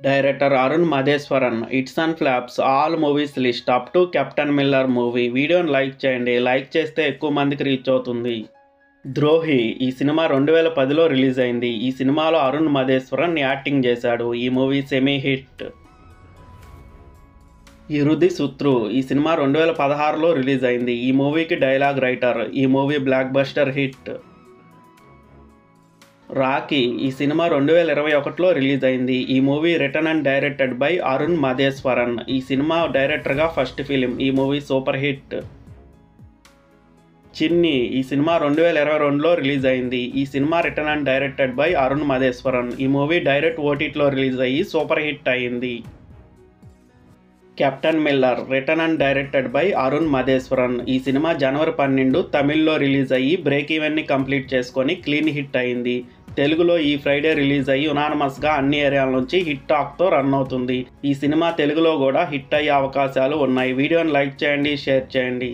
Director Arun Matheswaran. Hits and flops all movies list up to Captain Miller movie. వీడియోని like చేయండి. Like చేస్తే ఎక్కువ మందికి రీచ్ అవుతుంది. ద్రోహి ఈ సినిమా 2010లో రిలీజ్ అయింది. ఈ సినిమాలో అరుణ్ మధేశ్వరన్ యాక్టింగ్ చేశాడు. ఈ movie semi hit. Irudhi Suttru ఈ సినిమా 2016లో రిలీజ్ అయింది. ఈ మూవీకి డైలాగ్ రైటర్. ఈ movie blockbuster hit. Rocky ఈ సినిమా 2021లో రిలీజ్ అయింది. ఈ movie written and directed by Arun Madheswaran. ఈ సినిమా డైరెక్టర్గా ఫస్ట్ ఫిలిం. ఈ మూవీ సూపర్ హిట్. చిన్ని ఈ సినిమా 2022లో రిలీజ్ అయింది. ఈ cinema written and directed by Arun Madheswaran. ఈ మూవీ డైరెక్ట్ ఓటీటీలో రిలీజ్ అయ్యి సూపర్ హిట్ అయింది. Captain Miller written and directed by Arun Madheswaran. ఈ సినిమా జనవరి 12 తమిళ్లో రిలీజ్ అయ్యి బ్రేక్ ఈవెన్ని కంప్లీట్ చేసుకొని క్లీన్ హిట్ అయింది. తెలుగులో ఈ ఫ్రైడే రిలీజ్ అయ్యి యునానిమస్గా అన్ని ఏరియాల నుంచి హిట్ టాక్తో రన్ అవుతుంది. ఈ సినిమా తెలుగులో కూడా హిట్ అయ్యే అవకాశాలు ఉన్నాయి. వీడియోని లైక్ చేయండి, షేర్ చేయండి.